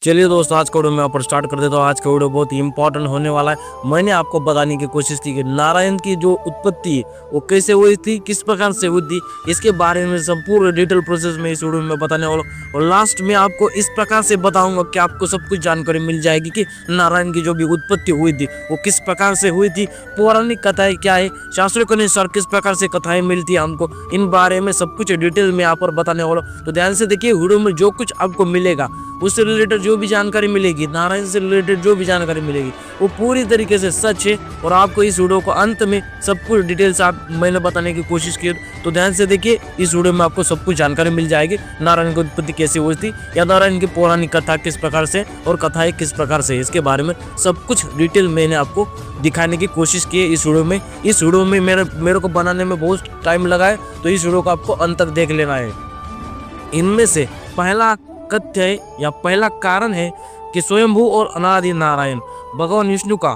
चलिए दोस्तों, आज का वीडियो मैं यहाँ पर स्टार्ट कर देता हूँ। आज का वीडियो बहुत ही इंपॉर्टेंट होने वाला है। मैंने आपको बताने की कोशिश की कि नारायण की जो उत्पत्ति है वो कैसे हुई थी, किस प्रकार से हुई थी, इसके बारे में संपूर्ण डिटेल प्रोसेस में इस वीडियो में बताने वाला हूँ। और लास्ट में आपको इस प्रकार से बताऊंगा कि आपको सब कुछ जानकारी मिल जाएगी कि नारायण की जो भी उत्पत्ति हुई थी वो किस प्रकार से हुई थी, पौराणिक कथाएं क्या है, शास्त्रों के अनुसार किस प्रकार से कथाएं मिलती है हमको, इन बारे में सब कुछ डिटेल में यहाँ पर बताने वाला हूँ। तो ध्यान से देखिए, वीडियो में जो कुछ आपको मिलेगा उससे रिलेटेड जो भी जानकारी मिलेगी, नारायण से रिलेटेड जो भी जानकारी मिलेगी वो पूरी तरीके से सच है। और आपको इस वीडियो को अंत में सब कुछ डिटेल्स मैंने बताने की कोशिश की, तो ध्यान से देखिए। इस वीडियो में आपको सब कुछ जानकारी मिल जाएगी, नारायण की उत्पत्ति कैसे हुई थी या नारायण की पौराणिक कथा किस प्रकार से और कथाएं किस प्रकार से, इसके बारे में सब कुछ डिटेल मैंने आपको दिखाने की कोशिश की है इस वीडियो में। इस वीडियो में मेरे को बनाने में बहुत टाइम लगा है, तो इस वीडियो को आपको अंत तक देख लेना है। इनमें से पहला कथ्य है या पहला कारण है कि स्वयंभू और अनादि नारायण भगवान विष्णु का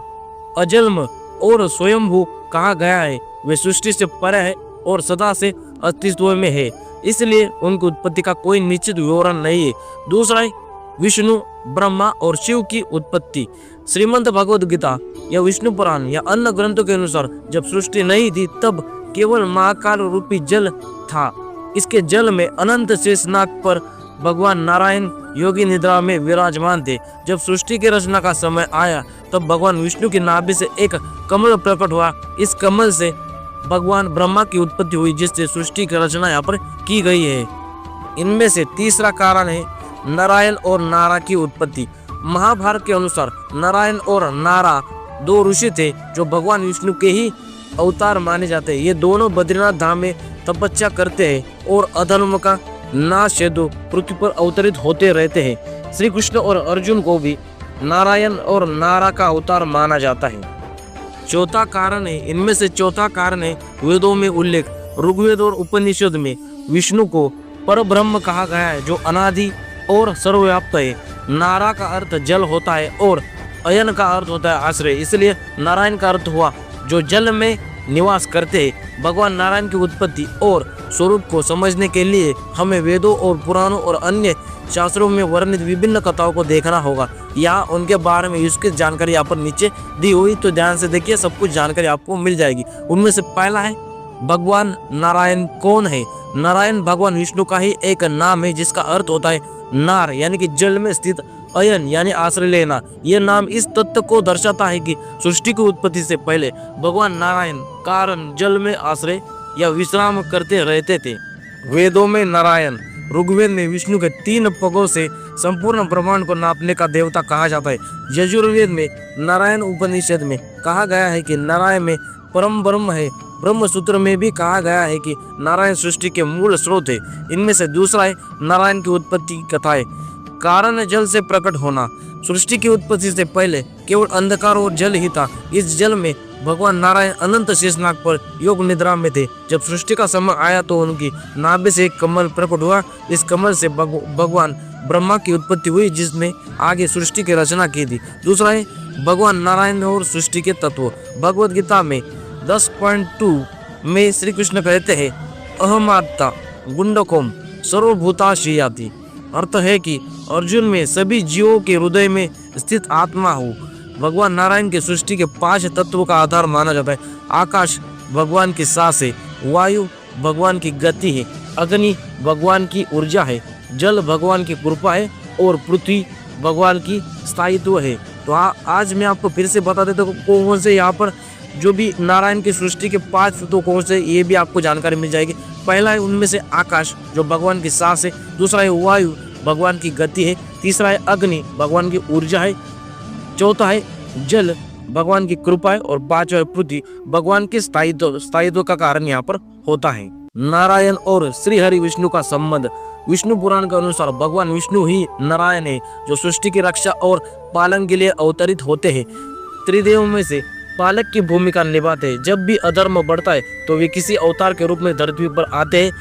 अजन्म और स्वयंभू कहा गया है। वे सृष्टि से परे है और सदा से अस्तित्व में है, इसलिए उनकी उत्पत्ति का कोई निश्चित विवरण नहीं है। दूसरा है विष्णु, ब्रह्मा और शिव की उत्पत्ति। श्रीमद् भगवद गीता या विष्णु पुराण या अन्य ग्रंथों के अनुसार जब सृष्टि नहीं थी तब केवल महाकाल रूपी जल था। इसके जल में अनंत शेषनाग पर भगवान नारायण योगी निद्रा में विराजमान थे। जब सृष्टि की रचना का समय आया तब भगवान विष्णु की नाभि से एक कमल प्रकट हुआ। इस कमल से भगवान ब्रह्मा की उत्पत्ति हुई, जिससे सृष्टि की रचना यहाँ पर की गई है। इनमें से तीसरा कारण है नारायण और नारा की उत्पत्ति। महाभारत के अनुसार नारायण और नारा दो ऋषि थे जो भगवान विष्णु के ही अवतार माने जाते हैं। ये दोनों बद्रीनाथ धाम में तपस्या करते हैं और अधर्म का नाश हेतु पृथ्वी पर अवतरित होते रहते हैं। श्री कृष्ण और अर्जुन को भी नारायण और नारा का अवतार माना जाता है। चौथा कारण है, इनमें से चौथा कारण है वेदों में उल्लेख। ऋग्वेद और उपनिषद में विष्णु को परब्रह्म कहा गया है जो अनादि और सर्वव्याप्त है। नारा का अर्थ जल होता है और अयन का अर्थ होता है आश्रय, इसलिए नारायण का अर्थ हुआ जो जल में निवास करते हैं। भगवान नारायण की उत्पत्ति और स्वरूप को समझने के लिए हमें वेदों और पुराणों और अन्य शास्त्रों में वर्णित विभिन्न कथाओं को देखना होगा। यहाँ उनके बारे में इसकी जानकारी यहाँ पर नीचे दी हुई, तो ध्यान से देखिए, सब कुछ जानकारी आपको मिल जाएगी। उनमें से पहला है भगवान नारायण कौन है। नारायण भगवान विष्णु का ही एक नाम है जिसका अर्थ होता है नार यानी कि जल में स्थित, अयन यानी आश्रय लेना। यह नाम इस तथ्य को दर्शाता है कि सृष्टि की उत्पत्ति से पहले भगवान नारायण कारण जल में आश्रय या विश्राम करते रहते थे। वेदों में नारायण ऋग्वेद में विष्णु के 3 पगों से संपूर्ण ब्रह्मांड को नापने का देवता कहा जाता है। यजुर्वेद में नारायण उपनिषद में कहा गया है कि नारायण में परम ब्रह्म है। ब्रह्म सूत्र में भी कहा गया है कि नारायण सृष्टि के मूल स्रोत है। इनमें से दूसरा है नारायण की उत्पत्ति की कथाएं। कारण जल से प्रकट होना। सृष्टि की उत्पत्ति से पहले केवल अंधकार और जल ही था। इस जल में भगवान नारायण अनंत शेषनाग पर योग निद्रा में थे। जब सृष्टि का समय आया तो उनकी नाभि से एक कमल प्रकट हुआ। इस कमल से भगवान ब्रह्मा की उत्पत्ति हुई, जिसने आगे सृष्टि की रचना की थी। दूसरा है भगवान नारायण और सृष्टि के तत्व। भगवद गीता में 10.2 में श्री कृष्ण कहते हैं अहमात्ता गुंडकोम सर्वभूताश्रयाति। अर्थ है कि अर्जुन में सभी जीवों के हृदय में स्थित आत्मा हो। भगवान नारायण के सृष्टि के 5 तत्वों का आधार माना जाता है। आकाश भगवान की सांस है, वायु भगवान की गति है, अग्नि भगवान की ऊर्जा है, जल भगवान की कृपा है और पृथ्वी भगवान की स्थायित्व है। तो आज मैं आपको फिर से बता देता हूँ कौन से यहाँ पर जो भी नारायण की सृष्टि के 5 तत्व कौन से, ये भी आपको जानकारी मिल जाएगी। पहला है उनमें से आकाश जो भगवान की सांस है। दूसरा है वायु भगवान की गति है। तीसरा है अग्नि भगवान की ऊर्जा है। चौथा है जल भगवान की कृपा है और 5वां है पृथ्वी भगवान के स्थायित्व का कारण यहाँ पर होता है। नारायण और श्री हरि विष्णु का संबंध। विष्णु पुराण के अनुसार भगवान विष्णु ही नारायण है जो सृष्टि की रक्षा और पालन के लिए अवतरित होते हैं। त्रिदेव में से पालक की भूमिका निभाते हैं। जब भी अधर्म बढ़ता है तो वे किसी अवतार के रूप में धरती पर आते हैं,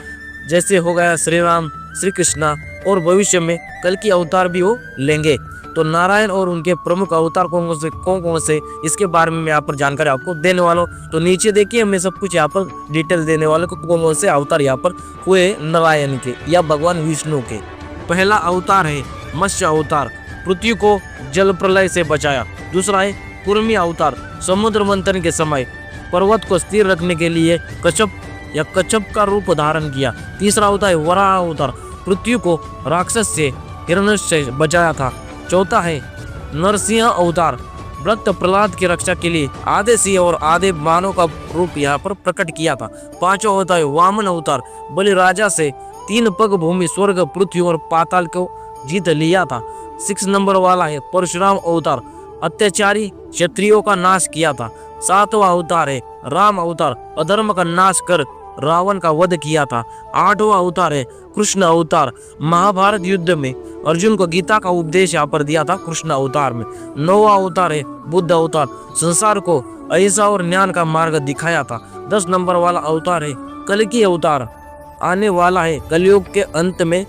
जैसे हो गया श्री राम, श्री कृष्णा, और भविष्य में कल की अवतार भी वो लेंगे। तो नारायण और उनके प्रमुख अवतार कौन से इसके बारे में मैं यहाँ पर जानकारी आपको देने वाला हूँ। तो नीचे देखिए, मैं सब कुछ यहाँ पर डिटेल देने वाला हूँ कौन से अवतार यहाँ पर हुए नारायण के या भगवान विष्णु के। पहला अवतार है मत्स्य अवतार। पृथ्वी को जल प्रलय से बचाया। दूसरा है कुर्मी अवतार, समुद्र मंथन के समय पर्वत को स्थिर रखने के लिए कच्छप का रूप धारण किया। तीसरा होता है वराह अवतार, पृथ्वी को राक्षस से हिरण्यकश्यप से बचाया था। चौथा है नरसिंह अवतार, भक्त प्रहलाद की रक्षा के लिए आधे सिंह और आधे मानव का रूप यहाँ पर प्रकट किया था। पांचवा होता है वामन अवतार, बलि राजा से 3 पग भूमि, स्वर्ग, पृथ्वी और पाताल को जीत लिया था। 6 नंबर वाला है परशुराम अवतार, अत्याचारी क्षत्रियों का नाश किया था। 7वां अवतार है राम अवतार, अधर्म का नाश कर रावण का वध किया था। 8वां अवतार है कृष्ण अवतार, महाभारत युद्ध में अर्जुन को गीता का उपदेश यहाँ पर दिया था कृष्ण अवतार में। 9वां अवतार है बुद्ध अवतार, संसार को अहिंसा और ज्ञान का मार्ग दिखाया था। 10 नंबर वाला अवतार है कल्कि अवतार, आने वाला है कलयुग के अंत में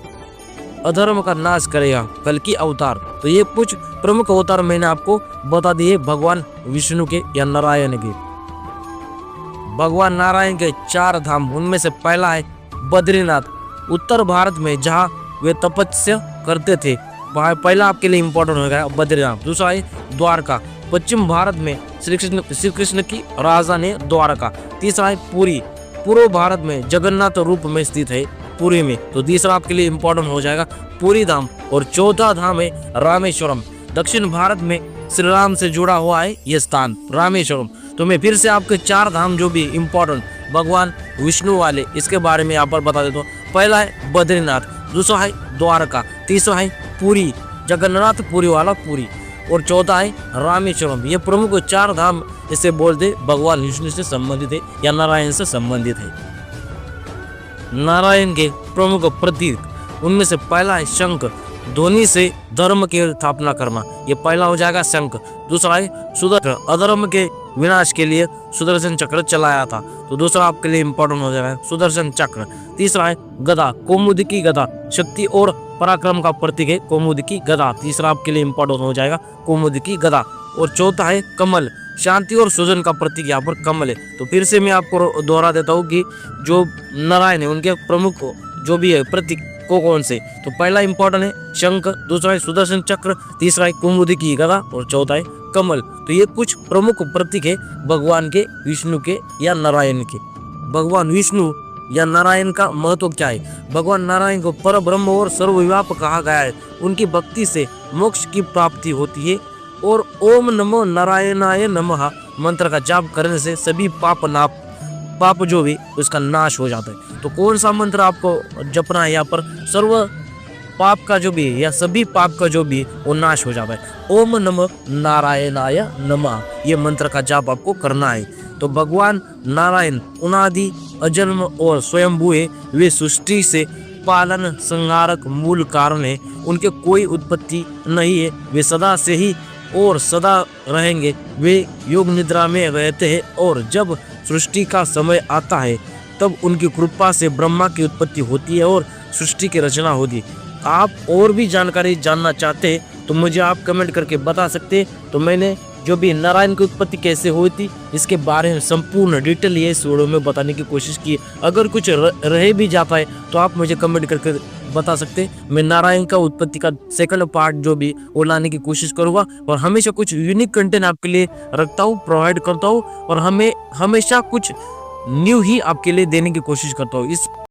अधर्म का नाश करेगा कल्कि अवतार। तो ये कुछ प्रमुख अवतार मैंने आपको बता दिए भगवान विष्णु के या नारायण के। भगवान नारायण के 4 धाम, उनमें से पहला है बद्रीनाथ, उत्तर भारत में जहाँ वे तपस्या करते थे, पहला आपके लिए इंपॉर्टेंट हो गया बद्रीनाथ। दूसरा है द्वारका, पश्चिम भारत में श्री कृष्ण की राजधानी द्वारका। तीसरा है पुरी, पूर्व भारत में जगन्नाथ रूप में स्थित है पुरी में, तो तीसरा आपके लिए इंपॉर्टेंट हो जाएगा पुरी धाम। और चौथा धाम है रामेश्वरम, दक्षिण भारत में श्री राम से जुड़ा हुआ है यह स्थान रामेश्वरम। तो मैं फिर से आपके 4 धाम जो भी इंपॉर्टेंट भगवान विष्णु वाले, इसके बारे में यहाँ पर बता देता हूँ। पहला है बद्रीनाथ, दूसरा है द्वारका, तीसरा है पुरी, जगन्नाथ पुरी वाला पुरी, और चौथा है रामेश्वरम। ये प्रमुख 4 धाम इसे बोलते भगवान विष्णु से संबंधित है या नारायण से संबंधित है। नारायण के प्रमुख प्रतीक, उनमें से पहला है शंख, ध्वनि से धर्म की स्थापना करना, ये पहला हो जाएगा शंख। दूसरा है सुदर्शन, अधर्म के विनाश के लिए सुदर्शन चक्र चलाया था, तो दूसरा आपके लिए इंपॉर्टेंट हो जाएगा सुदर्शन चक्र। तीसरा है गदा, कौमुदी गदा, शक्ति और पराक्रम का प्रतीक है कौमुदी गदा, तीसरा आपके लिए इंपॉर्टेंट हो जाएगा कौमुदी गदा। और चौथा है कमल, शांति और सुजन का प्रतीक यहाँ पर कमल है। तो फिर से मैं आपको दोहरा देता हूँ कि जो नारायण है उनके प्रमुख जो भी है प्रतीक को कौन से, तो पहला इंपॉर्टेंट है शंख, दूसरा है सुदर्शन चक्र, तीसरा है कुमुदी गदा और चौथा है कमल। तो ये कुछ प्रमुख प्रतीक है भगवान के विष्णु के या नारायण के। भगवान विष्णु या नारायण का महत्व क्या है? भगवान नारायण को पर ब्रह्म और सर्वव्यापक कहा गया है। उनकी भक्ति से मोक्ष की प्राप्ति होती है और ओम नमो नारायणाय नमः मंत्र का जाप करने से सभी पाप जो भी उसका नाश हो जाता है। तो कौन सा मंत्र आपको जपना है? यहाँ पर सर्व पाप का जो भी है या सभी पाप का जो भी है वो नाश हो जाता है। ओम नमो नारायणाय नमः ये मंत्र का जाप आपको करना है। तो भगवान नारायण अनादि अजन्म और स्वयंभू है। वे सृष्टि से पालन संहारक मूल कारण है। उनके कोई उत्पत्ति नहीं है। वे सदा से ही और सदा रहेंगे। वे योग निद्रा में रहते हैं और जब सृष्टि का समय आता है तब उनकी कृपा से ब्रह्मा की उत्पत्ति होती है और सृष्टि की रचना होती है। आप और भी जानकारी जानना चाहते हैं तो मुझे आप कमेंट करके बता सकते हैं। तो मैंने जो भी नारायण की उत्पत्ति कैसे हुई थी इसके बारे में संपूर्ण डिटेल ये इस वीडियो में बताने की कोशिश की। अगर कुछ रह भी जाता है तो आप मुझे कमेंट करके बता सकते हैं। मैं नारायण का उत्पत्ति का सेकंड पार्ट जो भी वो लाने की कोशिश करूंगा और हमेशा कुछ यूनिक कंटेंट आपके लिए रखता हूँ, प्रोवाइड करता हूँ और हमें हमेशा कुछ न्यू ही आपके लिए देने की कोशिश करता हूँ। इस